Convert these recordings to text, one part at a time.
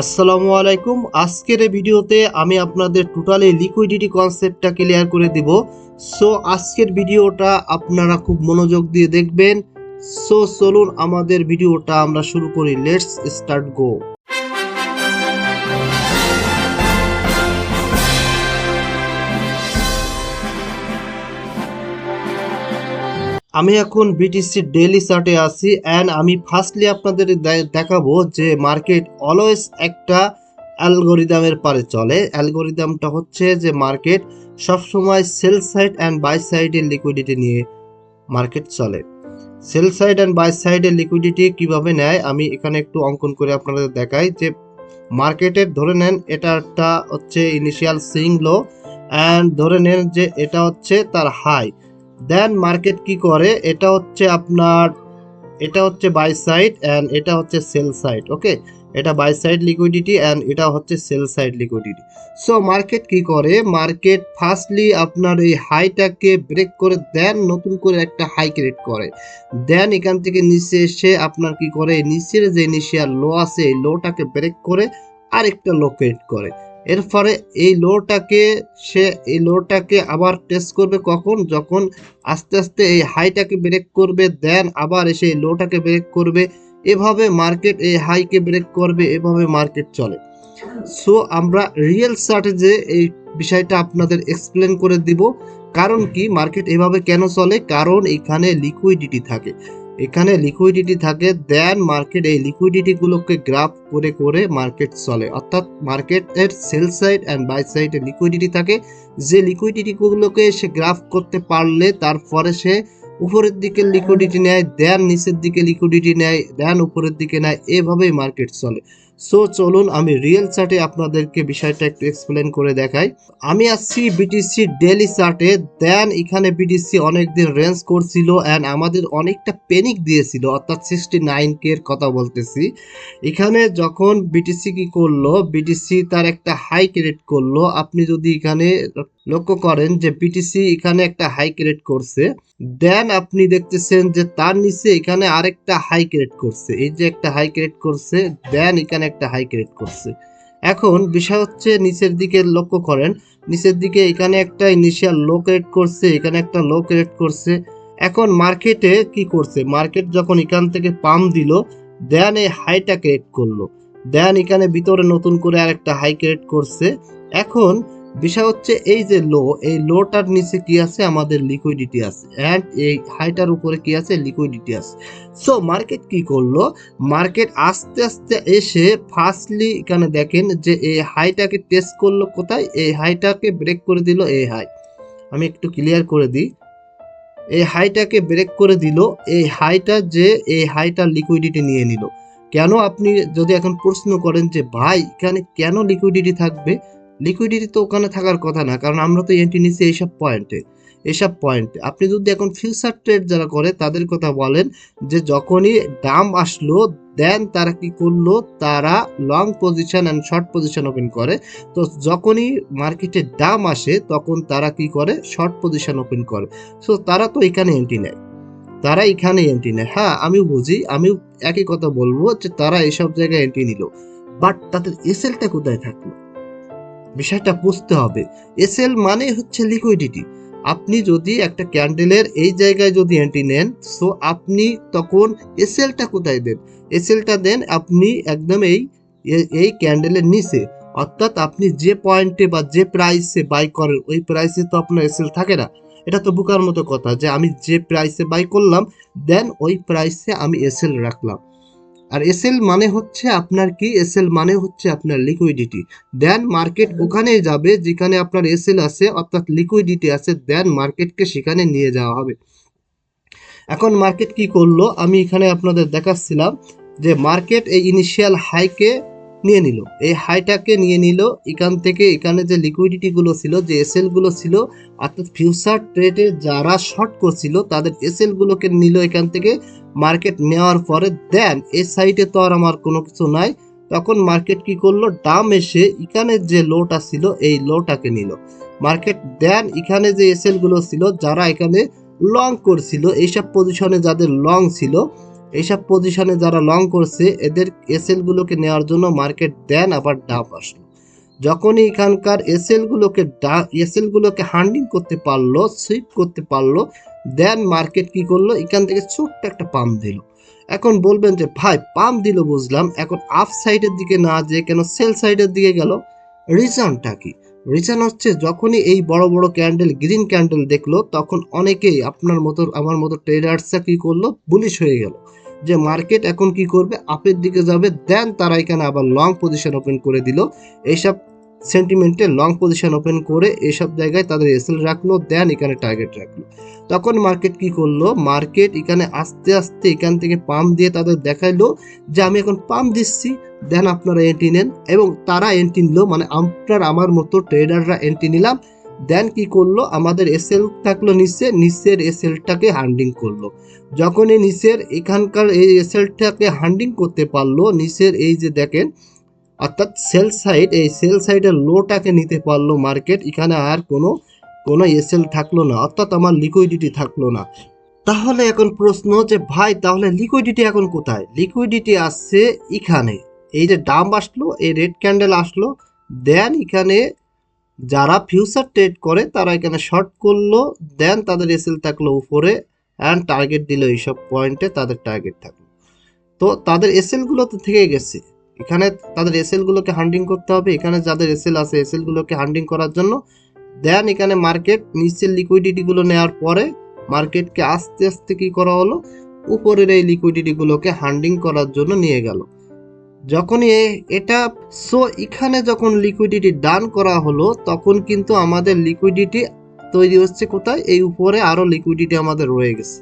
আসসালামু আলাইকুম। আজকের এই ভিডিওতে আমি আপনাদের টোটালি লিকুইডিটি কনসেপ্টটা ক্লিয়ার করে দিব। সো আজকের ভিডিওটা আপনারা খুব মনোযোগ দিয়ে দেখবেন। সো চলুন আমাদের ভিডিওটা আমরা শুরু করি। লেটস স্টার্ট গো। আমি এখন বিটিসি ডেইলি চার্টে আছি অ্যান্ড আমি ফার্স্টলি আপনাদের দেখাবো যে মার্কেট অলওয়েজ একটা অ্যালগোরিদমের পারে চলে। অ্যালগোরিদমটা হচ্ছে যে মার্কেট সবসময় সেল সাইড অ্যান্ড বাই সাইডের লিকুইডিটি নিয়ে মার্কেট চলে। সেল সাইড অ্যান্ড বাই সাইডের লিকুইডিটি কিভাবে নেয় আমি এখানে একটু অঙ্কন করে আপনাদের দেখাই। যে মার্কেটের ধরে নেন এটা একটা হচ্ছে ইনিশিয়াল সুইং লো অ্যান্ড ধরে নেন যে এটা হচ্ছে তার হাই। দেন মার্কেট কি করে, এটা হচ্ছে বাই সাইড অ্যান্ড এটা হচ্ছে সেল সাইড। ওকে, এটা বাই সাইড লিকুইডিটি অ্যান্ড এটা হচ্ছে sell side liquidity. So market কি করে, মার্কেট ফার্স্টলি আপনার এই হাইটাকে ব্রেক করে দেন নতুন করে একটা হাই ক্রিয়েট করে। দেন এখান থেকে নিচে এসে আপনার কি করে, নিচের যে ইনিশিয়াল লো আছে এই লোটাকে ব্রেক করে আরেকটা লো ক্রিয়েট করে। এর ফলে এই লোটাকে আবার টেস্ট করবে কখন, যখন আস্তে আস্তে এই হাইটাকে ব্রেক করবে, দেন আবার এসে এই লোটাকে ব্রেক করবে। এভাবে মার্কেট এই হাইকে ব্রেক করবে, এভাবে মার্কেট চলে। সো আমরা রিয়েল চার্টে যে এই বিষয়টা আপনাদের এক্সপ্লেন করে দিব। কারণ কি মার্কেট এভাবে কেন চলে, কারণ এখানে লিকুইডিটি থাকে। দেন মার্কেট এই লিকুইডিটি গুলোকে গ্রাফ করে করে মার্কেট চলে। অর্থাৎ মার্কেটের সেল সাইড অ্যান্ড বাই সাইডে লিকুইডিটি থাকে। যে লিকুইডিটি গুলোকে সে গ্রাফ করতে পারলে তারপরে সে উপরের দিকে লিকুইডিটি নেয়, দেন নিচের দিকে লিকুইডিটি নেয়, দেন উপরের দিকে নেয়। এভাবেই মার্কেট চলে। সো চলুন আমি রিয়েল চার্টে আপনাদেরকে বিষয়টা একটু এক্সপ্লেন করে দেখাই। আমি আসছি বিটিসি ডেইলি চার্টে। দেন এখানে বিটিসি অনেকদিন রেঞ্জ করছিল অ্যান্ড আমাদের অনেকটা প্যানিক দিয়েছিল, অর্থাৎ 69K এর কথা বলতেছি। এখানে যখন বিটিসি কি করলো, বিটিসি তার একটা হাই ক্রিয়েট করলো। আপনি যদি এখানে লক্ষ্য করেন যে বিটিসি এখানে একটা হাই ক্রিয়েট করছে, দেন আপনি দেখতেছেন যে তার নিচে এখানে আরেকটা হাই ক্রিয়েট করছে। এই যে একটা হাই ক্রিয়েট করছে, দেন এখানে একটা হাই ক্রিয়েট করছে। এখন বিষয় হচ্ছে নিচের দিকে লক্ষ্য করেন, নিচের দিকে এখানে একটা ইনিশিয়াল লো ক্রিয়েট করছে, এখানে একটা লো ক্রিয়েট করছে। এখন মার্কেটে কি করছে, মার্কেট যখন এখান থেকে পাম্প দিল, দেন এই হাইটা ক্রিয়েট করলো, দেন এখানে ভিতরে নতুন করে আরেকটা হাই ক্রিয়েট করছে। এখন বিষয় হচ্ছে এই যে লো, এই লোটার নিচে কি আছে, আমাদের লিকুইডিটি আছে অ্যান্ড এই হাইটার উপরে কি আছে, লিকুইডিটি আছে। সো মার্কেট কি করলো, মার্কেট আস্তে আস্তে এসে ফার্স্টলি এখানে দেখেন যে এই হাইটাকে টেস্ট করলো কোথায়, এই হাইটাকে ব্রেক করে দিল। এই হাই আমি একটু ক্লিয়ার করে দিই, এই হাইটাকে ব্রেক করে দিল। এই হাইটার লিকুইডিটি নিয়ে নিল। কেন, আপনি যদি এখন প্রশ্ন করেন যে ভাই এখানে কেন লিকুইডিটি থাকবে, লিকুইডিটি তো ওখানে থাকার কথা না, কারণ আমরা তো এন্ট্রি নিচ্ছি এইসব পয়েন্টে। আপনি যদি এখন ফিউচার ট্রেড যারা করে তাদের কথা বলেন, যে যখনই দাম আসলো দেন তারা কি করলো, তারা long position and short position open করে। তো যখনই মার্কেটে দাম আসে তখন তারা কি করে, শর্ট পজিশন ওপেন করে। সো তারা তো এখানে এন্ট্রি নেয়। হ্যাঁ আমিও বুঝি, আমিও একই কথা বলবো যে তারা এইসব জায়গায় এন্ট্রি নিল, বাট তাদের এসএলটা কোথায় থাকলো, বিষয়টা বুঝতে হবে। এসএল মানে হচ্ছে লিকুইডিটি। আপনি যদি একটা ক্যান্ডেলের এই জায়গায় যদি এন্ট্রি নেন, সো আপনি তখন এসএলটা কোথায় দেন, এসএলটা দেন আপনি একদম এই ক্যান্ডেলের নিচে। অর্থাৎ আপনি যে পয়েন্টে বা যে প্রাইসে বাই করেন ওই প্রাইসে তো আপনার এসএল থাকে না। এটা তো বোকার মতো কথা যে আমি যে প্রাইসে বাই করলাম দেন ওই প্রাইসে আমি এসএল রাখলাম। আর এসএল মানে হচ্ছে আপনার কি, এসএল মানে হচ্ছে আপনার লিকুইডিটি। দেন মার্কেট ওখানে যাবে যেখানে আপনার এসএল আছে, অর্থাৎ লিকুইডিটি আছে, দেন মার্কেটকে সেখানে নিয়ে যাওয়া হবে। এখন মার্কেট কি করলো, আমি এখানে আপনাদের দেখাচ্ছিলাম যে মার্কেট এই ইনিশিয়াল হাইকে নিয়ে নিল, এই হাইটাকে নিয়ে নিল। এখান থেকে এখানে যে লিকুইডিটি গুলো ছিল, যে এসএল গুলো ছিল, অর্থাৎ ফিউচার ট্রেডে যারা শর্ট করছিল তাদের এসএল গুলোকে নিল এখান থেকে। মার্কেট নেওয়ার পরে দেন এই সাইডে তো আর আমার কোনো কিছু নাই, তখন মার্কেট কি করলো, ডাম এসে এখানে যে লোটা ছিল এই লোটাকে নিল মার্কেট। দেন এখানে যে এসএল গুলো ছিল, যারা এখানে লং করছিল, এইসব পজিশনে যাদের লং ছিল, এইসব পজিশনে যারা লং করছে এদের এসএল গুলোকে নেওয়ার জন্য মার্কেট দেন আবার ডাপ আসলো। যখনই এখানকার এসএল গুলোকে হান্ডিং করতে পারলো, সুইপ করতে পারলো, দেন মার্কেট কি করলো, এখান থেকে ছোট্ট একটা পাম্প দিল। এখন বলবেন যে ভাই পাম্প দিল বুঝলাম, এখন আপ সাইডের দিকে না যে কেন সেল সাইডের দিকে গেল? রিজনটা কি? রিজন হচ্ছে যখনই এই বড় বড় ক্যান্ডেল, গ্রিন ক্যান্ডেল দেখলো, তখন অনেকেই আপনার মতো আমার মতো ট্রেডার্সরা কি করলো, বুলিশ হয়ে গেল যে মার্কেট এখন কি করবে, আপের দিকে যাবে। দেন তারা এখানে আবার লং পজিশন ওপেন করে দিল। এইসব সেন্টিমেন্টে লং পজিশন ওপেন করে এসব জায়গায় তাদের এসএল রাখলো, দেন এখানে টার্গেট রাখলো। তখন মার্কেট কি করলো, মার্কেট এখানে আস্তে আস্তে এখান থেকে পাম্প দিয়ে তাদের দেখাইলো যে আমি এখন পাম্প দিচ্ছি, দেন আপনারা এন্ট্রি নেন। এবং তারা এন্ট্রি নিল, মানে আপনার আমার মতো ট্রেডাররা এন্ট্রি নিলাম। দেন কি করলো, আমাদের এসএল থাকলো নিচে, নিচের এসএলটাকে হান্ডিং করলো। যখন এই নিচের এখানকার এই এসএলটাকে হান্ডিং করতে পারলো, নিচের এই যে দেখেন অর্থাৎ সেল সাইড, এই সেল সাইডের লোটাকে নিতে পারলো মার্কেট। এখানে আর কোনো এসএল থাকলো না, অর্থাৎ আমার লিকুইডিটি থাকলো না। তাহলে এখন প্রশ্ন যে ভাই তাহলে লিকুইডিটি এখন কোথায়? লিকুইডিটি আসছে এখানে। এই যে ডাম্প আসলো, এই রেড ক্যান্ডেল আসলো, দেন এখানে যারা ফিউচার ট্রেড করে তারা এখানে শর্ট করলো, দেন তাদের এসএল থাকলো উপরে, অ্যান্ড টার্গেট দিল এইসব পয়েন্টে, তাদের টার্গেট থাকলো। তো তাদের এসএল গুলো তো থেকে গেছে, এখানে তাদের এসএল গুলোকে হান্ডিং করতে হবে। এখানে যাদের এসএল আছে এসএল গুলোকে হান্ডিং করার জন্য, দেন এখানে মার্কেট নিচের লিকুইডিটি গুলো নেওয়ার পরে মার্কেটকে আস্তে আস্তে কি করা হলো, উপরের এই লিকুইডিটি গুলোকে হান্ডিং করার জন্য নিয়ে গেল। যখনই এটা সো এখানে যখন লিকুইডিটি ডান করা হলো, তখন কিন্তু আমাদের লিকুইডিটি তৈরি হচ্ছে কোথায়, এই উপরে আরো লিকুইডিটি আমাদের রয়ে গেছে।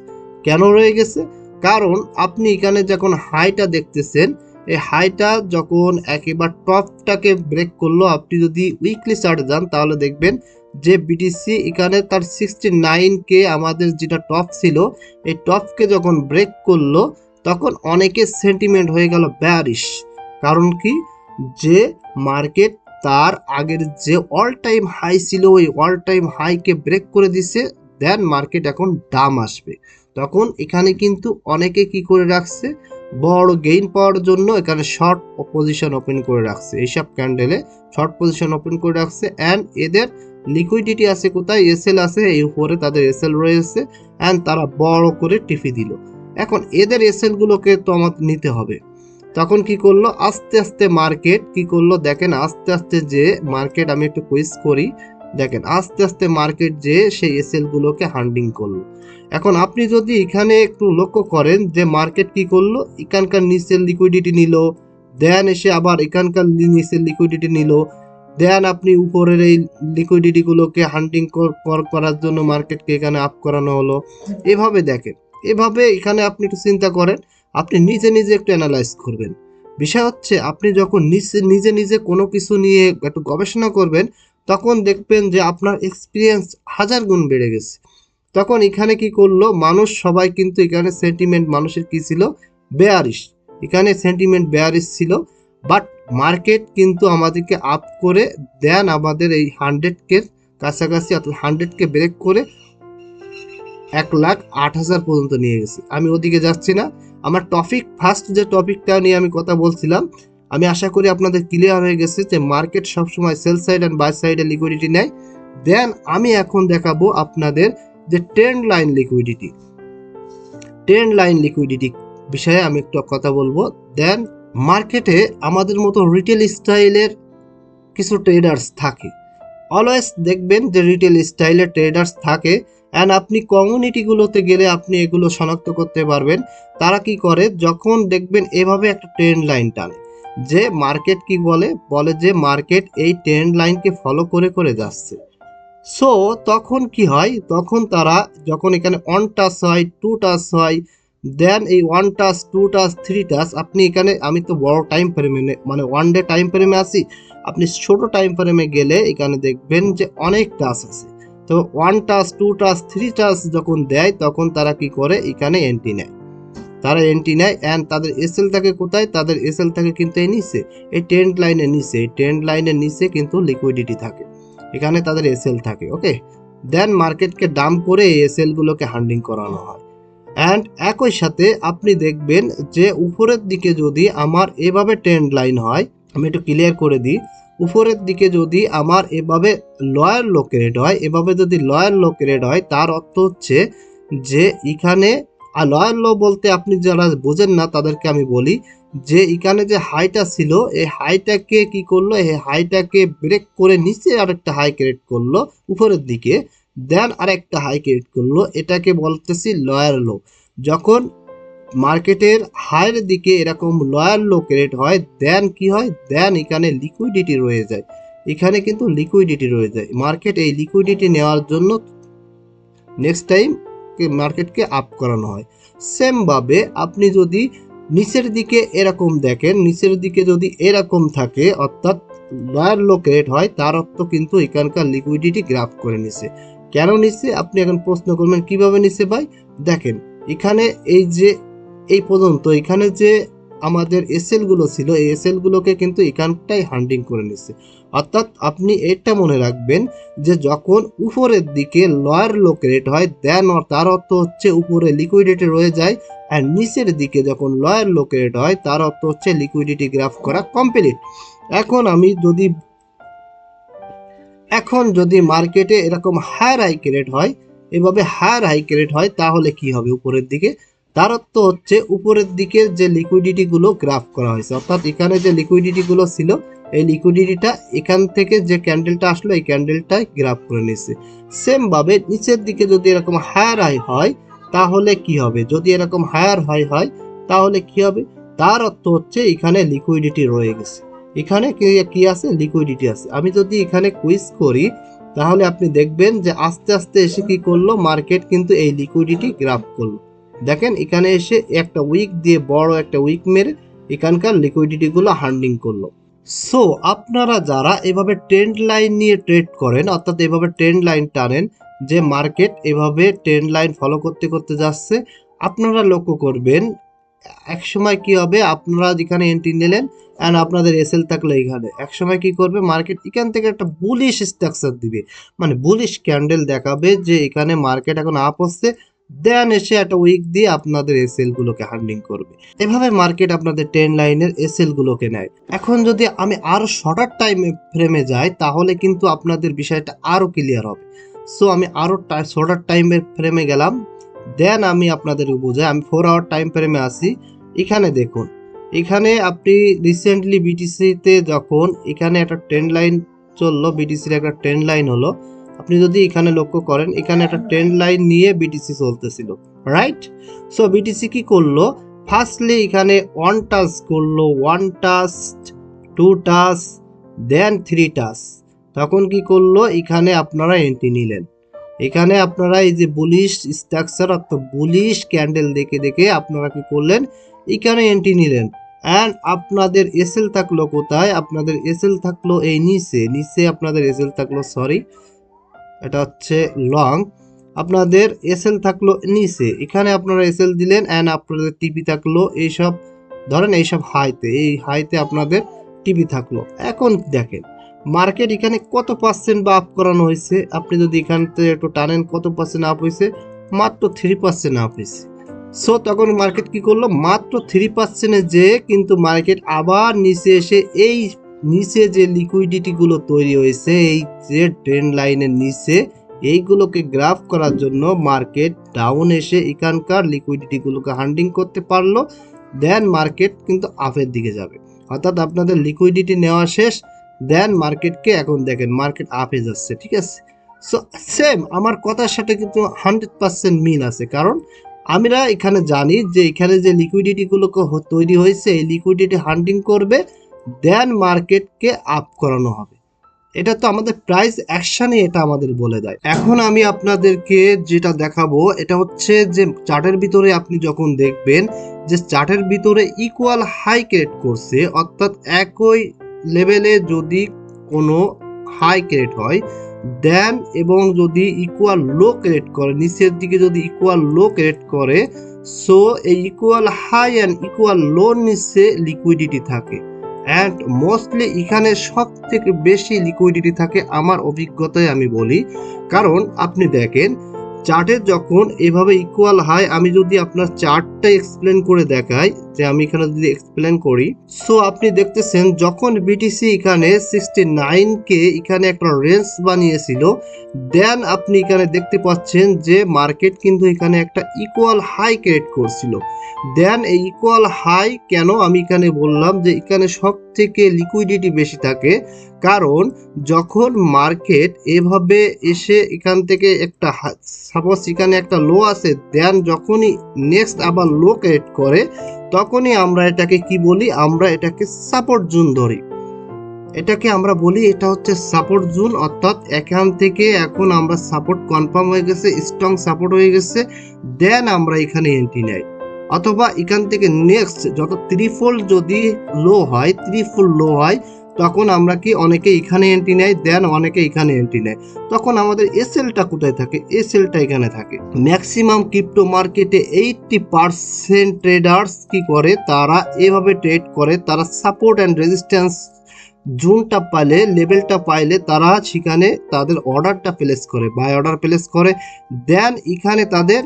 কেন রয়ে গেছে? কারণ আপনি এখানে যখন হাইটা দেখতেছেন, এই হাইটা যখন একেবারে টপটাকে ব্রেক করলো, আপনি যদি উইকলি চার্টে যান তাহলে দেখবেন যে বিটিসি এখানে তার 69K আমাদের যেটা টপ ছিল, এই টপকে যখন ব্রেক করলো, তখন অনেকের সেন্টিমেন্ট হয়ে গেল ব্যারিশ। কারণ কি, যে মার্কেট তার আগের যে অল টাইম হাই ছিল, ওই অল টাইম হাইকে ব্রেক করে দিছে, দেন মার্কেট এখন ডাম আসবে। তখন এখানে কিন্তু অনেকে কি করে রাখছে, বড় গেইন পাওয়ার জন্য এখানে শর্ট পজিশন ওপেন করে রাখছে, এইসব ক্যান্ডেলে শর্ট পজিশন ওপেন করে রাখছে। অ্যান্ড এদের লিকুইডিটি আছে কোথায়, এসএল আছে, এই উপরে তাদের এসএল রয়েছে, অ্যান্ড তারা বড় করে টিপি দিল। এখন এদের এসএল গুলোকে তো আমাদের নিতে হবে। তখন কি করলো, আস্তে আস্তে মার্কেট কি করলো দেখেন, আস্তে আস্তে যে মার্কেট, আমি একটু কুইজ করি, দেখেন আস্তে আস্তে মার্কেট যে সেই এসএল গুলোকে হান্ডিং করলো। এখন আপনি যদি এখানে একটু লক্ষ্য করেন যে মার্কেট কি করলো, এখানকার নিচের লিকুইডিটি নিল, দেন এসে আবার এখানকার নিচের লিকুইডিটি নিল, দেন আপনি উপরের এই লিকুইডিটি গুলোকে হান্ডিং করার জন্য মার্কেটকে এখানে আপ করানো হলো। এভাবে দেখেন, এভাবে এখানে আপনি একটু চিন্তা করেন, আপনি নিজে নিজে একটু অ্যানালাইজ করবেন। বিষয় হচ্ছে আপনি যখন নিজে নিজে কোনো কিছু নিয়ে একটু গবেষণা করবেন, তখন দেখবেন যে আপনার এক্সপিরিয়েন্স 1000 গুণ বেড়ে গেছে। তখন এখানে কি করলো মানুষ, সবাই কিন্তু এখানে সেন্টিমেন্ট মানুষের কি ছিল, বেয়ারিশ। এখানে সেন্টিমেন্ট বেয়ারিশ ছিল, বাট মার্কেট কিন্তু আমাদেরকে আপ করে দেন আমাদের এই 100K কাছাকাছি, অর্থাৎ 100K ব্রেক করে 1,08,000 পর্যন্ত নিয়ে গেছে। আমি ওদিকে যাচ্ছি না, আমার ফার্স্ট যে টপিকটা নিয়ে আমি কথা বলছিলাম, আমি আশা করি আপনাদের ক্লিয়ার হয়ে গেছে যে মার্কেট সবসময় সেল সাইড অ্যান্ড বাই সাইডে লিকুইডিটি নেয়। দেন আমি এখন দেখাবো আপনাদের যে ট্রেন্ড লাইন লিকুইডিটি বিষয়ে আমি একটু কথা বলবো। দেন মার্কেটে আমাদের মতো রিটেল স্টাইলের কিছু ট্রেডার্স থাকে, অলওয়েজ দেখবেন যে রিটেল স্টাইলের ট্রেডার্স থাকে। অ্যান্ড আপনি কমিউনিটিগুলোতে গেলে আপনি এগুলো শনাক্ত করতে পারবেন। তারা কি করে, যখন দেখবেন এভাবে একটা ট্রেন্ড লাইন টানে, যে মার্কেট কি বলে যে মার্কেট এই ট্রেন্ড লাইনকে ফলো করে করে যাচ্ছে। সো তখন কি হয়, তখন তারা যখন এখানে 1 টাচ হয়, 2 টাচ হয়, দেন এই 1 টাচ 2 টাচ 3 টাচ, আপনি এখানে, আমি তো বড় টাইম ফ্রেমে মানে 1 ডে টাইম ফ্রেমে আছি, আপনি ছোট টাইম ফ্রেমে গেলে এখানে দেখবেন যে অনেক টাচ আছে। তো 1 টাচ 2 টাচ 3 টাচ যখন দেয়, তখন তারা কি করে, এখানে এন্ট্রি নেয়। অ্যান্ড তাদের এসএল থাকে কোথায়, তাদের এসএল থাকে কিন্তু এই নিচে, এই ট্রেন্ড লাইনের নিচে কিন্তু লিকুইডিটি থাকে, এখানে তাদের এসএল থাকে। ওকে, দেন মার্কেটকে ডাম্প করে এই এসএল গুলোকে হান্ডিং করানো হয়। অ্যান্ড একই সাথে আপনি দেখবেন যে উপরের দিকে যদি আমার এভাবে ট্রেন্ড লাইন হয়, আমি একটু ক্লিয়ার করে দিই, উপরের দিকে যদি আমার এভাবে লয়ার লো ক্রেড হয়, এভাবে যদি লয়ার লো ক্রেড হয়, তার অর্থ হচ্ছে যে এখানে লয়ার লো বলতে আপনি যারা বোঝেন না তাদেরকে আমি বলি যে এখানে যে হাইটা ছিল, এই হাইটাকে কি করলো, এই হাইটাকে ব্রেক করে নিচে আরেকটা হাই ক্রিয়েট করলো উপরের দিকে, দেন আরেকটা হাই ক্রিয়েট করলো, এটাকে বলতেছি লয়ার লো। যখন মার্কেটের হাইয়ের দিকে এরকম লয়ার লো ক্রিয়েট হয়, দেন কি হয়, দেন এখানে লিকুইডিটি রয়ে যায়, এখানে কিন্তু লিকুইডিটি রয়ে যায়। মার্কেট এই লিকুইডিটি নেওয়ার জন্য নেক্সট টাইম মার্কেটকে আপ করানো হয়। সেম ভাবে আপনি যদি নিচের দিকে এরকম দেখেন, নিচের দিকে যদি এরকম থাকে অর্থাৎ লয়ার লো ক্রিয়েট হয়, তার অর্থ কিন্তু এখানকার লিকুইডিটি গ্রাফ করে নিছে। কেন নিচ্ছে আপনি এখন প্রশ্ন করবেন, কিভাবে নিচ্ছে ভাই? দেখেন এখানে এই যে এই পর্যন্ত এখানে যে আমাদের এসএল গুলো ছিল, এই এসএল গুলোকে কিন্তু এখানটাই হান্ডিং করে নিচ্ছে। অর্থাৎ আপনি এটা মনে রাখবেন যে যখন উপরের দিকে লয়ার লো ক্রিয়েট হয়, দেন তার অর্থ হচ্ছে উপরে লিকুইডিটি রয়ে যায়, আর নিচের দিকে যখন লয়ার লো ক্রিয়েট হয়, তার অর্থ হচ্ছে লিকুইডিটি গ্রাফ করা কমপ্লিট। এখন যদি মার্কেটে এরকম হায়ার হাই ক্রিয়েট হয়, এভাবে হায়ার হাই ক্রিয়েট হয়, তাহলে কি হবে উপরের দিকে? তার অর্থ হচ্ছে উপরের দিকে যে লিকুইডিটি গুলো গ্রাফ করা হয়েছে, অর্থাৎ এখানে যে লিকুইডিটি গুলো ছিল, এই লিকুইডিটিটা এখান থেকে যে ক্যান্ডেলটা আসলো এই ক্যান্ডেলটাই গ্রাফ করে নিচ্ছে। সেম ভাবে নিচের দিকে যদি এরকম হায়ার হাই হয়, তাহলে কি হবে? যদি এরকম হায়ার হাই হয়, তাহলে কি হবে? তার অর্থ হচ্ছে এখানে লিকুইডিটি রয়ে গেছে, এখানে কি আছে? লিকুইডিটি আছে। আমি যদি এখানে কুইজ করি, তাহলে আপনি দেখবেন যে আস্তে আস্তে এসে কি করলো, মার্কেট কিন্তু এই লিকুইডিটি গ্রাফ করলো। দেখেন এখানে এসে একটা উইক দিয়ে বড় একটা উইক মেরে এখানকার লিকুইডিটি গুলো হান্ডিং করলো। সো আপনারা যারা এভাবে ট্রেন্ড লাইন নিয়ে ট্রেড করেন, অর্থাৎ এভাবে ট্রেন্ড লাইন টানেন, যে মার্কেট এভাবে ট্রেন্ড লাইন ফলো করতে করতে যাচ্ছে, আপনারা লক্ষ্য করবেন একসময় কি হবে, আপনারা যেখানে এন্ট্রি নিলেন এন্ড আপনাদের এসএল থাকলো এখানে, একসময় কি করবে মার্কেট এখান থেকে একটা বুলিশ স্ট্রাকচার দিবে, মানে বুলিশ ক্যান্ডেল দেখাবে যে এখানে মার্কেট এখন আপ হচ্ছে, দেন এসে একটা উইক দিয়ে আপনাদের এসএল গুলোকে হান্ডিং করবে। এভাবে মার্কেট আপনাদের ট্রেন্ড লাইনের এসএল গুলোকে নেয়। এখন যদি আমি আরো শর্টার টাইম ফ্রেমে যাই, তাহলে কিন্তু আপনাদের বিষয়টা আরো ক্লিয়ার হবে। সো আমি আরো শর্টার টাইমের ফ্রেমে গেলাম, দেন আমি আপনাদের বোঝাই। আমি 4 আওয়ার টাইম ফ্রেমে আসি। এখানে দেখুন, এখানে আপনি রিসেন্টলি বিটিসিতে যখন এখানে একটা ট্রেন্ড লাইন চললো, বিটিসির একটা ট্রেন্ড লাইন হলো, আপনি যদি এখানে লক্ষ্য করেন, এখানে একটা ট্রেন্ড লাইন নিয়ে বিটিসি চলতেছিল, রাইট? সো বিটিসি কি করলো, ফার্স্টলি এখানে ওয়ান টাচ করলো, one touch, two touch, then three touch. তখন কি করলো, এখানে আপনারা এন্ট্রি নিলেন। এখানে আপনারা এই যে বুলিশ স্ট্রাকচার অর্থাৎ বুলিশ ক্যান্ডেল দেখে দেখে আপনারা কি করলেন, এখানে এন্ট্রি নিলেন। অ্যান্ড আপনাদের এসএল থাকলো কোথায়? আপনাদের এসএল থাকলো এই নিচে, নিচে আপনাদের এসএল থাকলো, সরি এটা হচ্ছে লং, আপনাদের এসএল থাকলো নিচে, এখানে আপনারা এসএল দিলেন। অ্যান্ড আপনাদের টিপি থাকলো এইসব, ধরেন এইসব হাইতে, এই হাইতে আপনাদের টিপি থাকলো। এখন দেখেন মার্কেট এখানে কত পার্সেন্ট বা আপ করানো হয়েছে, আপনি যদি এখান থেকে একটু টানেন কত পার্সেন্ট আপ হয়েছে, মাত্র 3% আপ হয়েছে। সো তখন মার্কেট কি করলো, মাত্র 3%-এ যে কিন্তু মার্কেট আবার নিচে এসে এই নিচে যে লিকুইডিটি গুলো তৈরি হয়েছে, এই যে ট্রেন্ড লাইনের নিচে, এইগুলোকে গ্রাফ করার জন্য মার্কেট ডাউন এসে এখানকার লিকুইডিটি গুলোকে হান্ডিং করতে পারলো, দেন মার্কেট কিন্তু আপের দিকে যাবে। অর্থাৎ আপনাদের লিকুইডিটি নেওয়া শেষ, দেন মার্কেটকে এখন দেখেন মার্কেট আপে যাচ্ছে, ঠিক আছে? সো সেম আমার কথার সাথে কিন্তু 100% মিল আছে, কারণ আমরা এখানে জানি যে এখানে যে লিকুইডিটি গুলো তৈরি হয়েছে, এই লিকুইডিটি হান্টিং করবে, দেন মার্কেটকে আপ করানো হবে। এটা তো আমাদের প্রাইস অ্যাকশনে এটা আমাদের বলে দেয়। এখন আমি আপনাদেরকে যেটা দেখাবো, এটা হচ্ছে যে চার্টের ভিতরে আপনি যখন দেখবেন যে চার্টের ভিতরে ইকুয়াল হাই ক্রিয়েট করছে, অর্থাৎ একই লেভেলে যদি কোনো হাই ক্রিয়েট হয়, দেন এবং যদি ইকুয়াল লো ক্রিয়েট করে, নিচের দিকে যদি ইকুয়াল লো ক্রিয়েট করে, সো এই ইকুয়াল হাই অ্যান্ড ইকুয়াল লো নিচে লিকুইডিটি থাকে। অ্যান্ড মোস্টলি এখানে সব থেকে বেশি লিকুইডিটি থাকে আমার অভিজ্ঞতায় আমি বলি, কারণ আপনি দেখেন চার্টে যখন এভাবে ইকুয়াল হাই, আমি যদি আপনার চার্টটা এক্সপ্লেন করে দেখাই, যে আমি এখানে যদি এক্সপ্লেন করি, সো আপনি দেখতেছেন যখন বিটিসি এখানে 69কে এখানে একটা রেঞ্জ বানিয়েছিল, দেন আপনি এখানে দেখতে পাচ্ছেন যে মার্কেট কিন্তু এখানে একটা ইকুয়াল হাই ক্রিয়েট করছিল। দেন এই ইকুয়াল হাই কেন আমি এখানে বললাম যে এখানে সব থেকে লিকুইডিটি বেশি থাকে, কারণ যখন মার্কেট এভাবে এসে এখান থেকে একটা সাপোজ এখানে একটা লো আছে, দেন যখনই নেক্সট আবার লো ক্রিয়েট করে, তখনই আমরা এটাকে কি বলি, আমরা এটাকে সাপোর্ট জোন ধরি। এটাকে আমরা বলি এটা হচ্ছে সাপোর্ট জোন, অর্থাৎ এখান থেকে এখন আমরা সাপোর্ট কনফার্ম হয়ে গেছে, স্ট্রং সাপোর্ট হয়ে গেছে, দেন আমরা এখানে এন্ট্রি নেই। অথবা এখান থেকে নেক্সট যত ত্রিফোল্ড যদি লো হয়, তখন আমরা কি অনেকে এখানে এন্ট্রি নেয়, দেন অনেকে এখানে এন্ট্রি নেয়। তখন আমাদের এসএলটা কোথায় থাকে, এসএলটা এখানে থাকে। ম্যাক্সিমাম ক্রিপ্টো মার্কেটে 80% ট্রেডার্স কি করে, তারা এভাবে ট্রেড করে, তারা সাপোর্ট অ্যান্ড রেজিস্ট্যান্স জোনটা পাইলে, লেভেলটা পাইলে তারা সেখানে তাদের অর্ডারটা প্লেস করে, বাই অর্ডার প্লেস করে, দেন এখানে তাদের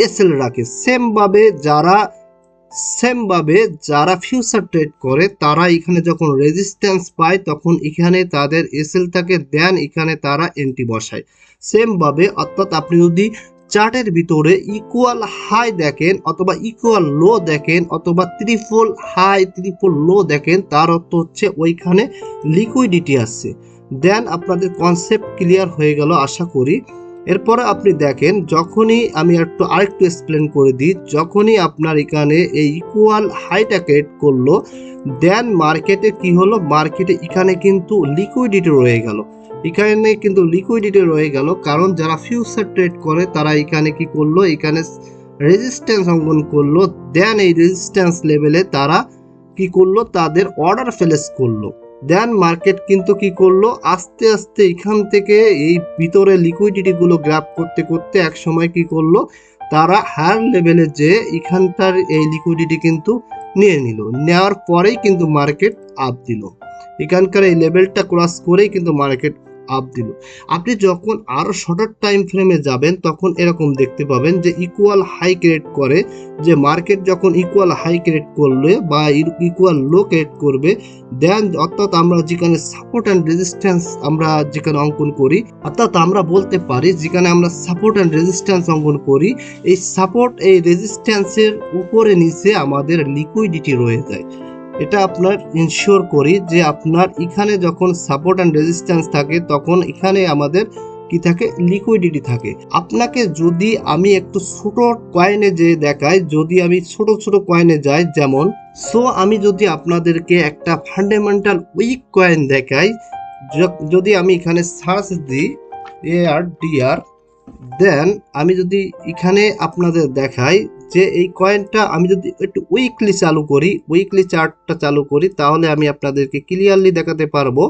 এসএল রাখে। যারা ফিউচার ট্রেড করে, তারা এখানে যখন রেজিস্ট্যান্স পায় তখন এখানে তাদের এসএল থাকে, দেন এখানে তারা এন্ট্রি বসায়। সেম ভাবে, অর্থাৎ আপনি যদি চার্টের ভিতরে ইকুয়াল হাই দেখেন অথবা ইকুয়াল লো দেখেন অথবা ত্রিপল হাই ত্রিপল লো দেখেন, তার অর্থ হচ্ছে ওইখানে লিকুইডিটি আছে। দেন আপনাদের কনসেপ্ট ক্লিয়ার হয়ে গেল আশা করি। এরপরে আপনি দেখেন, যখনই আমি আরেকটু এক্সপ্লেন করে দিই, যখনই আপনার এখানে এই ইকুয়াল হাইটা ক্রিয়েট করলো, দেন মার্কেটে কি হলো, মার্কেটে এখানে কিন্তু লিকুইডিটি রয়ে গেল, কারণ যারা ফিউচার ট্রেড করে তারা এখানে কি করলো, এখানে রেজিস্ট্যান্স অঙ্কন করলো, দেন এই রেজিস্ট্যান্স লেভেলে তারা কি করলো, তাদের অর্ডার প্লেস করলো। দেন মার্কেট কিন্তু কি করলো, আস্তে আস্তে এখান থেকে এই ভিতরে লিকুইডিটি গুলো গ্র্যাব করতে করতে এক সময় কি করলো, তারা হায়ার লেভেলে যে এখানটার এই লিকুইডিটি কিন্তু নিয়ে নিল, নেওয়ার পরেই কিন্তু মার্কেট আপ দিল। এখানকার এই লেভেলটা ক্রস করেই কিন্তু মার্কেট আপ দিল। আপনি যখন আরো শর্টার টাইম ফ্রেমে যাবেন, তখন এরকম দেখতে পাবেন যে ইকুয়াল হাই ক্রিয়েট করে, যে মার্কেট যখন ইকুয়াল হাই ক্রিয়েট করলে বা ইকুয়াল লো ক্রিয়েট করবে, দেন অর্থাৎ আমরা যেখানে সাপোর্ট অ্যান্ড রেজিস্ট্যান্স আমরা যেখানে অঙ্কন করি, অর্থাৎ আমরা বলতে পারি যেখানে আমরা সাপোর্ট অ্যান্ড রেজিস্ট্যান্স অঙ্কন করি, এই সাপোর্ট এই রেজিস্ট্যান্সের উপরে নিচে আমাদের লিকুইডিটি রয়ে যায়। এটা আপনার ইনশিওর করি যে আপনার এখানে যখন সাপোর্ট অ্যান্ড রেজিস্ট্যান্স থাকে, তখন এখানে আমাদের কি থাকে, লিকুইডিটি থাকে। আপনাকে যদি আমি একটু ছোট কয়েনে যে দেখাই, যদি আমি ছোট ছোট কয়েনে যাই, যেমন আমি যদি আপনাদেরকে একটা ফান্ডামেন্টাল উইক কয়েন দেখাই, যদি আমি এখানে সার্চ দিই ARDR, দেন আমি যদি এখানে আপনাদের দেখাই যে এই কয়েনটা আমি যদি একটু উইকলি চার্টটা চালু করি, তাহলে আমি আপনাদেরকে ক্লিয়ারলি দেখাতে পারবো।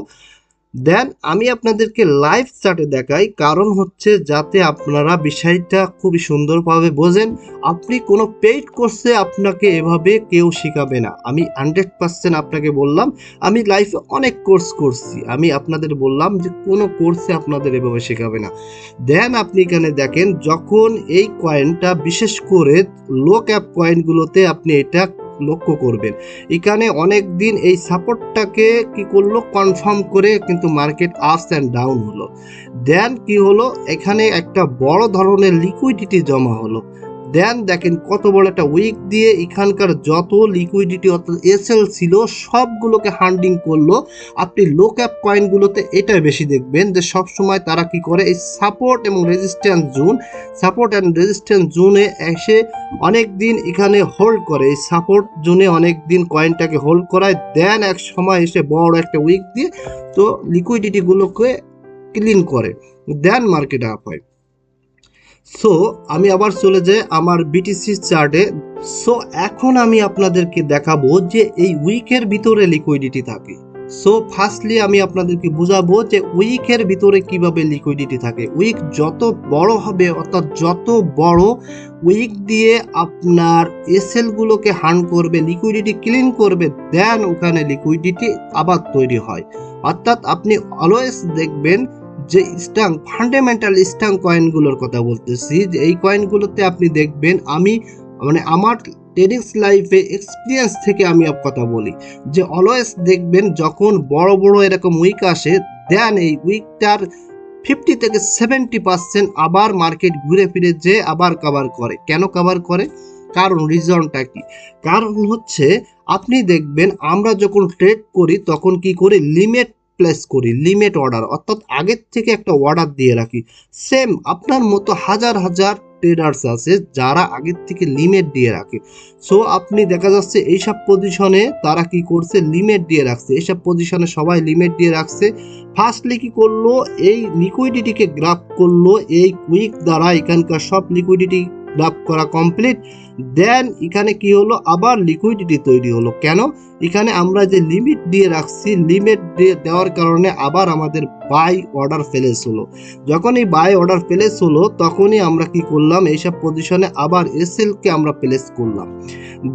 দেন আমি আপনাদেরকে লাইভ চার্টে দেখাই, কারণ হচ্ছে যাতে আপনারা বিষয়টা খুবই সুন্দরভাবে বোঝেন। আপনি কোনো পেইড কোর্সে আপনাকে এভাবে কেউ শেখাবে না, আমি 100% আপনাকে বললাম। আমি লাইফে অনেক কোর্স করছি, আমি আপনাদের বললাম যে কোনো কোর্সে আপনাদের এভাবে শেখাবে না। দেন আপনি এখানে দেখেন, যখন এই কয়েনটা বিশেষ করে লো ক্যাপ কয়েনগুলোতে আপনি এটা লক্ষ্য করবেন, এখানে অনেক দিন এই সাপোর্টটাকে কি করলো, কনফার্ম করে কিন্তু মার্কেট আপস অ্যান্ড ডাউন হলো। দেন কি হলো, এখানে একটা বড় ধরনের লিকুইডিটি জমা হলো। দেন দেখেন কত বড় একটা উইক দিয়ে এখানকার যত লিকুইডিটি অর্থাৎ এসএল ছিল সবগুলোকে হান্ডিং করলো। আপনি লো ক্যাপ কয়েনগুলোতে এটাই বেশি দেখবেন যে সব সময় তারা কি করে, এই সাপোর্ট এবং রেজিস্ট্যান্স জোনে এসে অনেক দিন এখানে হোল্ড করে, এই সাপোর্ট জোনে অনেক দিন কয়েনটাকে হোল্ড করায়, দেন এক সময় এসে বড় একটা উইক দিয়ে তো লিকুইডিটি গুলোকে ক্লিন করে, দেন মার্কেট আপ হয়। আমি আবার চলে যাই আমার বিটিসি চার্টে। এখন আমি আপনাদেরকে দেখাবো যে এই উইকের ভিতরে লিকুইডিটি থাকে। ফার্স্টলি আমি আপনাদেরকে বুঝাবো যে উইকের ভিতরে কিভাবে লিকুইডিটি থাকে। উইক যত বড় হবে, অর্থাৎ যত বড় উইক দিয়ে আপনার এসএল গুলোকে হান্ড করবে, লিকুইডিটি ক্লিন করবে, দেন ওখানে লিকুইডিটি আবার তৈরি হয়। অর্থাৎ আপনি অলওয়েজ দেখবেন যে স্ট্রং ফান্ডামেন্টাল স্ট্রং কয়েনগুলোর কথা বলতেছি, যে এই কয়েনগুলোতে আপনি দেখবেন আমি মানে আমার ট্রেডিং লাইফে এক্সপিরিয়েন্স থেকে আমি কথা বলি যে অলওয়েজ দেখবেন যখন বড় বড় এরকম উইক আসে, দেন এই উইকটার 50 থেকে 70% আবার মার্কেট ঘুরে ফিরে যে আবার কভার করে। কেন কভার করে? কারণ রিজনটা কি? কারণ হচ্ছে আপনি দেখবেন আমরা যখন ট্রেড করি তখন কি করি, লিমিট প্লেস করি, লিমিট অর্ডার, অর্থাৎ আগের থেকে একটা অর্ডার দিয়ে রাখি। সেম আপনার মতো হাজার হাজার ট্রেডার্স আছে যারা আগের থেকে লিমিট দিয়ে রাখে। সো আপনি দেখা যাচ্ছে এইসব পজিশনে তারা কি করছে, লিমিট দিয়ে রাখছে। এইসব পজিশনে সবাই লিমিট দিয়ে রাখছে। ফার্স্টলি কি করলো, এই লিকুইডিটিকে গ্রাফ করলো এই কুইক দ্বারা, এখানকার সব লিকুইডিটি গ্রাফ করা কমপ্লিট। দেন এখানে কি হলো, আবার লিকুইডিটি তৈরি হলো। কেন? এখানে আমরা যে লিমিট দিয়ে রাখছি, লিমিট দিয়ে দেওয়ার কারণে আবার আমাদের বাই অর্ডার প্লেস হলো। যখন এই বাই অর্ডার প্লেস হলো তখনই আমরা কি করলাম, এইসব পজিশনে আবার এসএল কে আমরা প্লেস করলাম।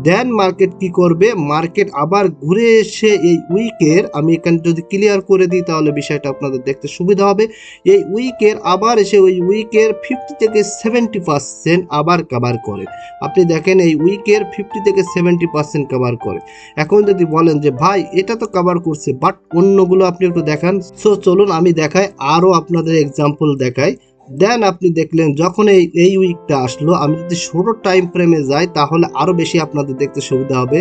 দেন মার্কেট কি করবে, মার্কেট আবার ঘুরে এসে এই উইকের, আমি এখানে যদি ক্লিয়ার করে দিই তাহলে বিষয়টা আপনাদের দেখতে সুবিধা হবে। এই উইকের আবার এসে ওই উইকের 50 থেকে 70% আবার কভার করে। আপনি দেখেন এই উইকের 50 থেকে 70% কভার করে। এখন যদি বলেন যে ভাই এটা তো কভার করছে বাট অন্যগুলো আপনি একটু দেখান, সো চলুন আমি দেখাই, আরো আপনাদের এক্সাম্পল দেখাই। দেন আপনি দেখলেন যখন এই উইকটা আসলো, আমি যদি ছোট টাইম ফ্রেমে যাই তাহলে আরো বেশি আপনাদের দেখতে সুবিধা হবে।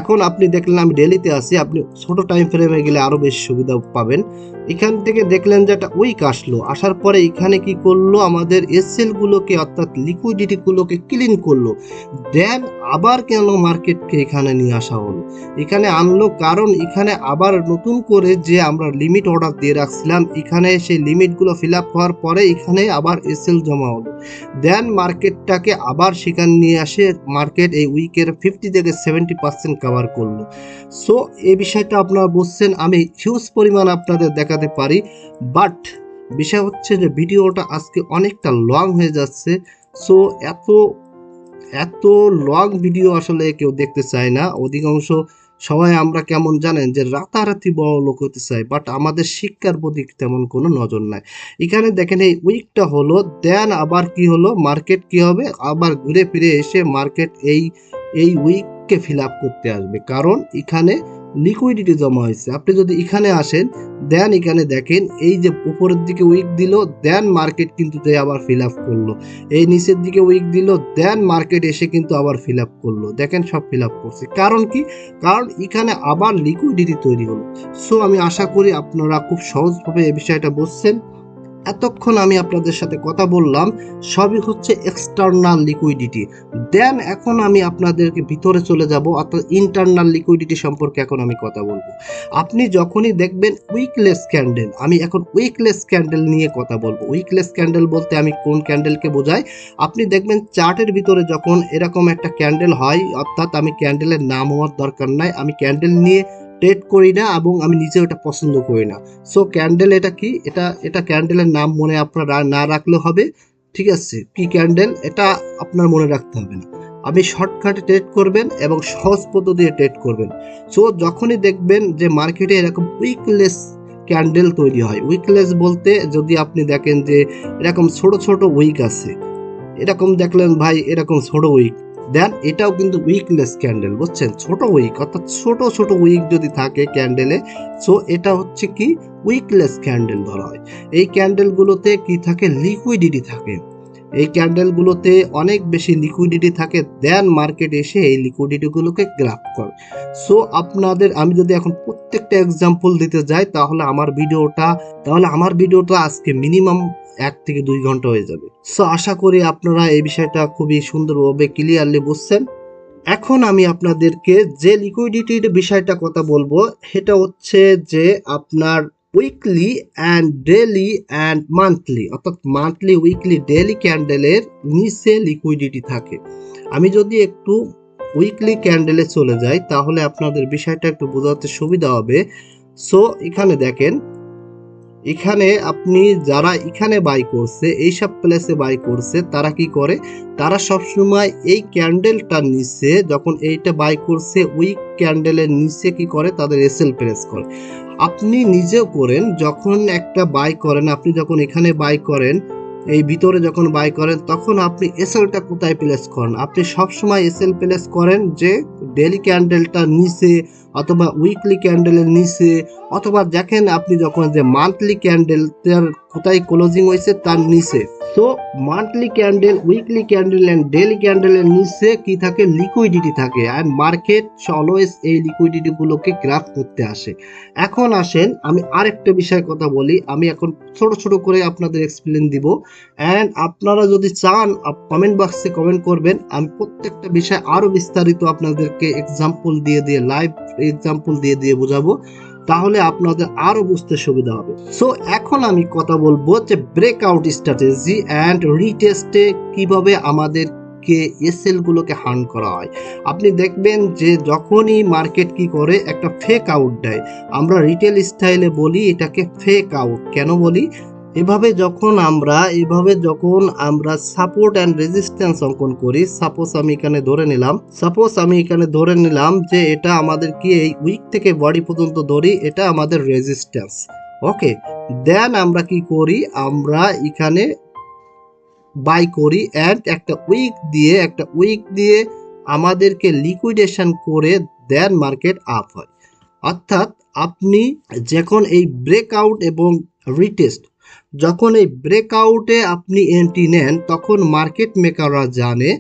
এখন আপনি দেখলেন আমি ডেলিতে আছি, আপনি ছোট টাইম ফ্রেমে গেলে আরো বেশি সুবিধা পাবেন। এখান থেকে দেখলেন যে একটা উইক আসলো, আসার পরে এখানে কি করলো, আমাদের এসএল গুলোকে অর্থাৎ লিকুইডিটি গুলোকে ক্লিন করলো। দেন আবার কেন মার্কেটকে এখানে নিয়ে আসা হলো, এখানে আনলো কারণ এখানে আবার নতুন করে যে আমরা লিমিট অর্ডার দিয়ে রাখছিলাম, এখানে সেই লিমিটগুলো ফিল আপ হওয়ার পরে এখানে আবার এসএল জমা হলো। দেন মার্কেটটাকে আবার সেখানে নিয়ে আসে, মার্কেট এই উইকের 50 থেকে 70% কভার করলো। সো এই বিষয়টা আপনারা বুঝছেন, আমি হিউজ পরিমাণ আপনাদের দেখাতে পারি, বাট বিষয় হচ্ছে যে ভিডিওটা আজকে অনেকটা লং হয়ে যাচ্ছে। সো এত এত লং ভিডিও আসলে কেউ দেখতে চায় না। অধিকাংশ সবাই আমরা কেমন জানেন যে রাতারাতি বড় লোক হতে চাই, বাট আমাদের শিক্ষার প্রতি তেমন কোনো নজর নাই। এখানে দেখেন এই উইকটা হলো, দেন আবার কি হলো, মার্কেট কি হবে, আবার ঘুরে ফিরে এসে মার্কেট এই উইককে ফিল আপ করতে আসবে, কারণ এখানে লিকুইডিটি জমা হয়েছে। আপনি যদি এখানে আসেন, দেন এখানে দেখেন এই যে উপরের দিকে উইক দিল, দেন মার্কেট কিন্তু আবার ফিল আপ করলো। এই নিচের দিকে উইক দিল, দেন মার্কেট এসে কিন্তু আবার ফিল আপ করলো। দেখেন সব ফিল আপ করছে, কারণ কি? কারণ এখানে আবার লিকুইডিটি তৈরি হলো। সো আমি আশা করি আপনারা খুব সহজভাবে এই বিষয়টা বুঝছেন। এতক্ষণ আমি আপনাদের সাথে কথা বললাম সবই হচ্ছে এক্সটার্নাল লিকুইডিটি। দেন এখন আমি আপনাদেরকে ভিতরে চলে যাব, অর্থাৎ ইন্টারনাল লিকুইডিটি সম্পর্কে এখন আমি কথা বলবো। আপনি যখনই দেখবেন উইকলেস ক্যান্ডেল, আমি এখন উইকলেস ক্যান্ডেল নিয়ে কথা বলবো। উইকলেস ক্যান্ডেল বলতে আমি কোন ক্যান্ডেলকে বোঝাই, আপনি দেখবেন চার্টের ভিতরে যখন এরকম একটা ক্যান্ডেল হয়, অর্থাৎ আমি ক্যান্ডেলের নাম হওয়ার দরকার নাই, আমি ক্যান্ডেল নিয়ে ট্রেড করি না এবং আমি নিজেও এটা পছন্দ করি না। সো ক্যান্ডেল এটা কি, এটা ক্যান্ডেলের নাম মনে আপনার না রাখলে হবে, ঠিক আছে? কি ক্যান্ডেল এটা আপনার মনে রাখতে হবে না। আপনি শর্টকাটে ট্রেড করবেন এবং সহজ পদ্ধতিতে ট্রেড করবেন। সো যখনই দেখবেন যে মার্কেটে এরকম উইকলেস ক্যান্ডেল তৈরি হয়, উইকলেস বলতে যদি আপনি দেখেন যে এরকম ছোট ছোট উইক আছে, এরকম দেখলেন ভাই এরকম ছোট উইক, দেন এটাও কিন্তু উইকলেস ক্যান্ডেল, বুঝছেন? ছোট উইক, অর্থাৎ ছোট ছোট উইক যদি থাকে ক্যান্ডেলে, সো এটা হচ্ছে কি উইকলেস ক্যান্ডেল ধরা হয়। এই ক্যান্ডেলগুলোতে কি থাকে, লিকুইডিটি থাকে। এই ক্যান্ডেলগুলোতে অনেক বেশি লিকুইডিটি থাকে, দেন মার্কেট এসে এই লিকুইডিটিগুলোকে গ্রাব করে। সো আপনাদের আমি যদি এখন প্রত্যেকটা এক্সাম্পল দিতে যাই তাহলে আমার ভিডিওটা আজকে মিনিমাম 1 থেকে 2 ঘন্টা হয়ে যাবে। সো আশা করি আপনারা এই বিষয়টা খুবই সুন্দরভাবে ক্লিয়ারলি বুঝছেন। এখন আমি আপনাদেরকে যে লিকুইডিটির বিষয়টা কথা বলবো, সেটা হচ্ছে যে আপনার weekly and daily and monthly, অর্থাৎ মান্থলি, উইকলি, ডেলি ক্যান্ডেলের নিচে লিকুইডিটি থাকে। আমি যদি একটু উইকলি ক্যান্ডেলে চলে যাই তাহলে আপনাদের বিষয়টা একটু বোঝাতে সুবিধা হবে। সো এখানে দেখেন, এখানে আপনি যারা এখানে বাই করছে, এইসব প্লেসে বাই করছে, তারা কি করে, তারা সবসময় এই ক্যান্ডেলটার নিচে যখন এইটা বাই করছে ওই ক্যান্ডেলের নিচে কি করে, তাদের এসএল প্রেস করে। আপনি নিজেও করেন, যখন একটা বাই করেন, আপনি যখন এখানে বাই করেন, এই ভিতরে যখন বাই করেন, তখন আপনি এসএলটা কোথায় প্লেস করেন, আপনি সবসময় এসএল প্লেস করেন যে ডেলি ক্যান্ডেলটার নিচে অথবা উইকলি ক্যান্ডেলের নিচে, অথবা দেখেন আপনি যখন যে মান্থলি ক্যান্ডেলটার কোথায় ক্লোজিং হয়েছে তার নিচে। So monthly candle, weekly candle and daily ক্যান্ডেলের নিচে কি থাকে, লিকুইডিটি থাকে, অ্যান্ড মার্কেট অলওয়েজ এই লিকুইডিটি গুলোকে গ্রাফ করতে আসে। এখন আসেন আমি আরেকটা বিষয় কথা বলি, আমি এখন ছোট ছোট করে আপনাদের এক্সপ্লেন দিব, অ্যান্ড আপনারা যদি চান কমেন্ট বক্সে কমেন্ট করবেন, আমি প্রত্যেকটা বিষয় আরো বিস্তারিত আপনাদেরকে এক্সাম্পল দিয়ে দিয়ে, লাইভ এক্সাম্পল দিয়ে দিয়ে বোঝাবো, তাহলে আপনাদের আরো বুঝতে সুবিধা হবে। সো এখন আমি কথা বলবো যে ব্রেকআউট স্ট্র্যাটেজি অ্যান্ড রিটেস্টে কিভাবে আমাদের এসএল গুলোকে হান্ট করা হয়। আপনি দেখবেন যে যখনই মার্কেট কি করে, একটা ফেক আউট দেয়, আমরা রিটেল স্টাইলে বলি এটাকে ফেক আউট। কেন বলি, এভাবে যখন আমরা সাপোর্ট অ্যান্ড রেজিস্ট্যান্স অঙ্কন করি, সাপোজ আমি এখানে ধরে নিলাম যে এটা আমাদের কি এই উইক থেকে বডি পর্যন্ত ধরি, এটা আমাদের রেজিস্ট্যান্স। ওকে, দেন আমরা কি করি, আমরা এখানে বাই করি, অ্যান্ড একটা উইক দিয়ে আমাদেরকে লিকুইডেশন করে দেন মার্কেট আপ হয়। অর্থাৎ আপনি যখন এই ব্রেকআউট এবং রিটেস্ট, যখন এই ব্রেকআউটে আপনি এন্ট্রি নেন, তখন মার্কেট মেকাররা জানে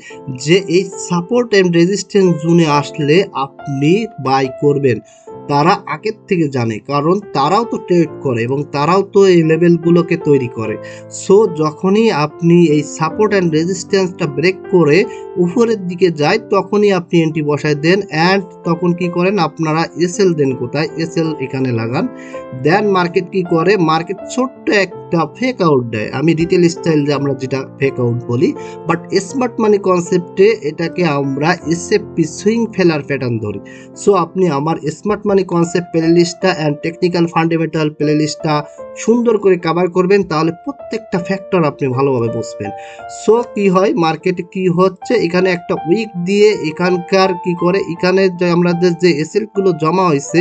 যে এই সাপোর্ট এন্ড রেজিস্ট্যান্স জোনে আসলে আপনি বাই করবেন। তারা আগের থেকে জানে, কারণ তারাও তো ট্রেড করে এবং তারাও তো এই লেভেলগুলোকে তৈরি করে। সো যখনই আপনি এই সাপোর্ট অ্যান্ড রেজিস্ট্যান্সটা ব্রেক করে উপরের দিকে যায়, তখনই আপনি এন্ট্রি বসায় দেন, অ্যান্ড তখন কি করেন আপনারা, এসএল দেন কোথায়, এসএল এখানে লাগান। দেন মার্কেট কি করে, মার্কেট ছোট্ট একটা ফেক আউট দেয়, আমি রিটেল স্টাইল যে আমরা যেটা ফেক আউট বলি, বাট স্মার্ট মানি কনসেপ্টে এটাকে আমরা এসএফপি সুইং ফেলার প্যাটার্ন ধরি। সো আপনি আমার স্মার্ট মানি কনসেপ্ট প্লেলিস্টটা অ্যান্ড টেকনিক্যাল ফান্ডামেন্টাল প্লেলিস্টটা সুন্দর করে কভার করবেন, তাহলে প্রত্যেকটা ফ্যাক্টর আপনি ভালোভাবে বুঝবেন। সো কি হয়, মার্কেটে কি হচ্ছে, এখানে একটা উইক দিয়ে এখানকার কি করে, এখানে যে আমাদের যে এসএল গুলো জমা হয়েছে,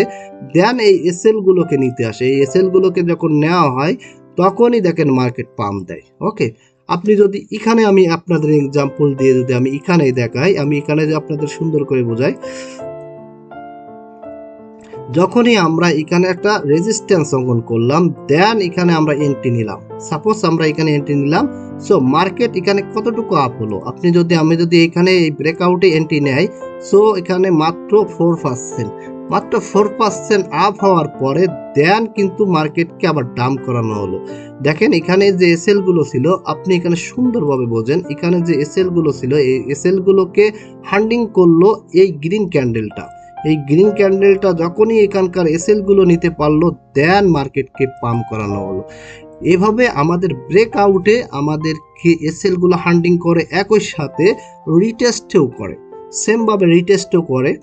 দেন এই এসএল গুলোকে নিতে আসে। এই এসএল গুলোকে যখন নেওয়া হয়, তখনই দেখেন মার্কেট পাম্প দেয়। ওকে, আপনি যদি এখানে, আমি আপনাদের এক্সাম্পল দিয়ে যদি আমি এখানেই দেখাই, আমি এখানে যে আপনাদের সুন্দর করে বোঝাই, যখনই আমরা এখানে একটা রেজিস্ট্যান্স অঙ্কন করলাম, দেন এখানে আমরা এন্ট্রি নিলাম, সাপোজ আমরা এখানে এন্ট্রি নিলাম। সো মার্কেট এখানে কতটুকু আপ হলো, আমি যদি এখানে এই ব্রেকআউটে এন্ট্রি নেই, সো এখানে মাত্র 4% আপ হওয়ার পরে দেন কিন্তু মার্কেটকে আবার ডাম্প করানো হলো। দেখেন এখানে যে এসএল গুলো ছিল, আপনি এখানে সুন্দরভাবে বোঝেন, এখানে যে এসএল গুলো ছিল, এই এসএল গুলোকে হান্ডিং করলো এই গ্রিন ক্যান্ডেলটা যখনই এখানকার এসএল গুলো নিতে পারলো, দেন মার্কেটকে পাম্প করানো হলো। এভাবে আমাদের ব্রেকআউটে আমাদেরকে এসএল গুলো হান্ডিং করে, একই সাথে রিটেস্টেও করে।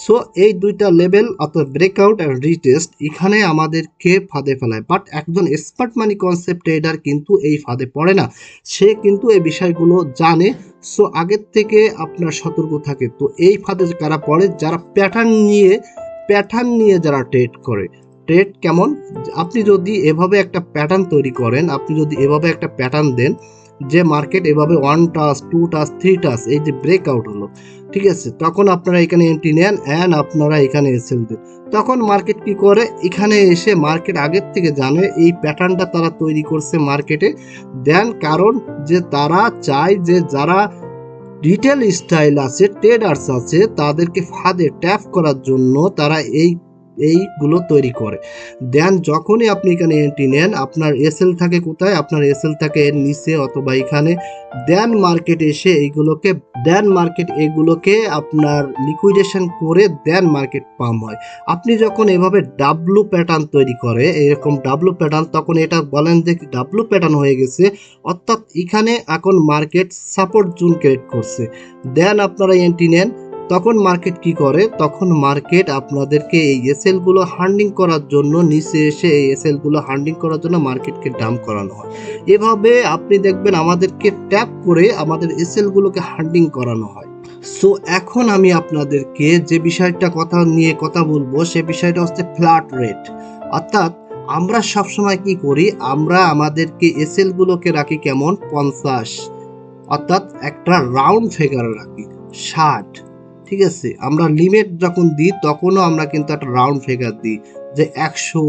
সো এই দুইটা লেভেল, অর্থাৎ ব্রেকআউট আর রিটেস্ট, এখানে আমাদেরকে ফাঁদে ফেলায়। বাট একজন স্মার্ট মানি কনসেপ্ট ট্রেডার কিন্তু এই ফাঁদে পড়ে না, সে কিন্তু এই বিষয়গুলো জানে। সো আগের থেকে আপনার সতর্ক থাকে। তো এই ফাঁদে কারা পড়ে, যারা প্যাটার্ন নিয়ে যারা ট্রেড করে। ট্রেড কেমন, আপনি যদি এভাবে একটা প্যাটার্ন তৈরি করেন, আপনি যদি এভাবে একটা প্যাটার্ন দেন যে মার্কেট এভাবে 1 টাচ 2 টাচ 3 টাচ এই যে ব্রেকআউট হলো, ঠিক আছে, তখন আপনারা এখানে এন্ট্রি নেন, অ্যান্ড আপনারা এখানে এসএল দেন। তখন মার্কেট কি করে, এখানে এসে মার্কেট আগের থেকে জানে এই প্যাটার্নটা তারা তৈরি করছে মার্কেটে, দেন কারণ যে তারা চায় যে যারা রিটেল স্টাইল আছে, ট্রেডার্স আছে, তাদেরকে ফাঁদে ট্যাপ করার জন্য তারা এইগুলো তৈরি করে। দেন যখনই আপনি এখানে এন্ট্রি নেন, আপনার এসএল থাকে কোথায়, আপনার এসএল থাকে এর নিচে অথবা এখানে। দেন মার্কেট এগুলোকে আপনার লিকুইডেশন করে দেন মার্কেট পাম্প হয়। আপনি যখন এভাবে ডাব্লু প্যাটার্ন তৈরি করে, এরকম ডাব্লু প্যাটার্ন, তখন এটা বলেন যে ডাব্লু প্যাটার্ন হয়ে গেছে, অর্থাৎ এখানে এখন মার্কেট সাপোর্ট জোন ক্রিয়েট করছে। দেন আপনারা এন্ট্রি নেন, তখন মার্কেট কি করে, তখন মার্কেট আপনাদেরকে এই এসএল গুলো হান্ডিং করার জন্য নিচে এসে এই এসএল গুলো হান্ডিং করার জন্য মার্কেটকে ডাম্প করানো হয়। এভাবে আপনি দেখবেন আমাদেরকে ট্যাপ করে আমাদের এসএল গুলোকে হান্ডিং করানো হয়। সো এখন আমি আপনাদেরকে যে বিষয়টা নিয়ে কথা বলবো সে বিষয়টা হচ্ছে ফ্ল্যাট রেট। অর্থাৎ আমরা সবসময় কি করি, আমরা আমাদেরকে এসএল গুলোকে রাখি কেমন 50, অর্থাৎ একটা রাউন্ড ফিগার রাখি 60। ঠিক আছে, আমরা লিমিট যখন দিই তখনও আমরা কিন্তু একটা রাউন্ড ফিগার দিই যে 100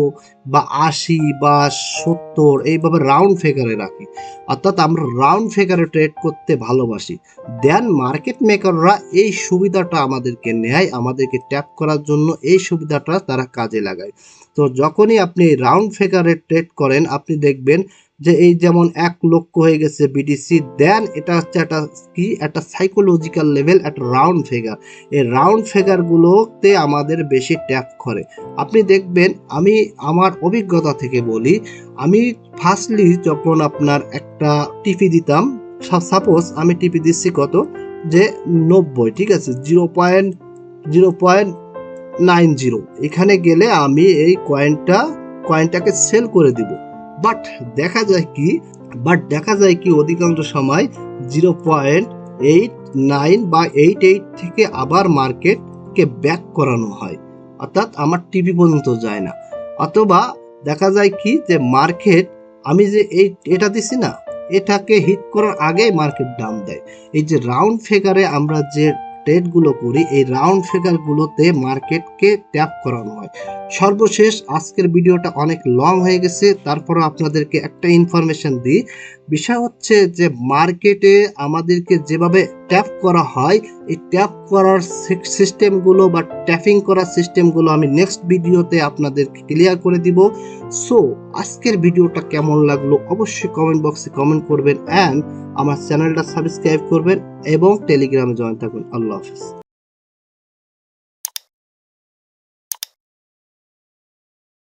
বা 80 বা 70, এইভাবে রাউন্ড ফিগারে রাখি। অর্থাৎ আমরা রাউন্ড ফিগারে ট্রেড করতে ভালোবাসি। দেন মার্কেট মেকাররা এই সুবিধাটা আমাদেরকে নেয়, আমাদেরকে ট্যাপ করার জন্য এই সুবিধাটা তারা কাজে লাগায়। তো যখনই আপনি রাউন্ড ফিগারে ট্রেড করেন আপনি দেখবেন যে এই যেমন 1 লক্ষ হয়ে গেছে বিটিসি, দেন এটা হচ্ছে একটা সাইকোলজিক্যাল লেভেল, একটা রাউন্ড ফিগার। এই রাউন্ড ফিগার গুলোতে আমাদের বেশি ট্যাপ করে। আপনি দেখবেন, আমি আমার অভিজ্ঞতা থেকে বলি, আমি ফার্স্টলি যখন আপনার একটা টিপি দিতাম, সাপোজ আমি টিপি দিচ্ছি কত, যে 90, ঠিক আছে, 0.90, এখানে গেলে আমি এই কয়েনটাকে সেল করে দিব। বাট দেখা যায় কি অধিকাংশ সময় 0.89 বা 88 থেকে আবার মার্কেটকে ব্যাক করানো হয়, অর্থাৎ আমার টিভি পর্যন্ত যায় না। অথবা দেখা যায় কি যে মার্কেট, আমি যে এটা দিছি না, এটাকে হিট করার আগেই মার্কেট ডাউন দেয়। এই যে রাউন্ড ফিগারে আমরা যে ট্রেডগুলো করি, এই রাউন্ড ফিগারগুলোতে মার্কেটকে ট্যাপ করানো হয়। সর্বশেষ আজকের ভিডিওটা অনেক লং হয়ে গেছে, তারপরে আপনাদেরকে একটা ইনফরমেশন দিই। বিষয় হচ্ছে যে মার্কেটে আমাদেরকে যেভাবে ট্যাপ করা হয়, এই ট্যাপ করার সিস্টেমগুলো বা ট্যাপিং করার সিস্টেমগুলো আমি নেক্সট ভিডিওতে আপনাদেরকে ক্লিয়ার করে দিব। সো আজকের ভিডিওটা কেমন লাগলো অবশ্যই কমেন্ট বক্সে কমেন্ট করবেন, অ্যান্ড আমার চ্যানেলটা সাবস্ক্রাইব করবেন এবং টেলিগ্রামে জয়েন থাকুন। আল্লাহ হাফেজ।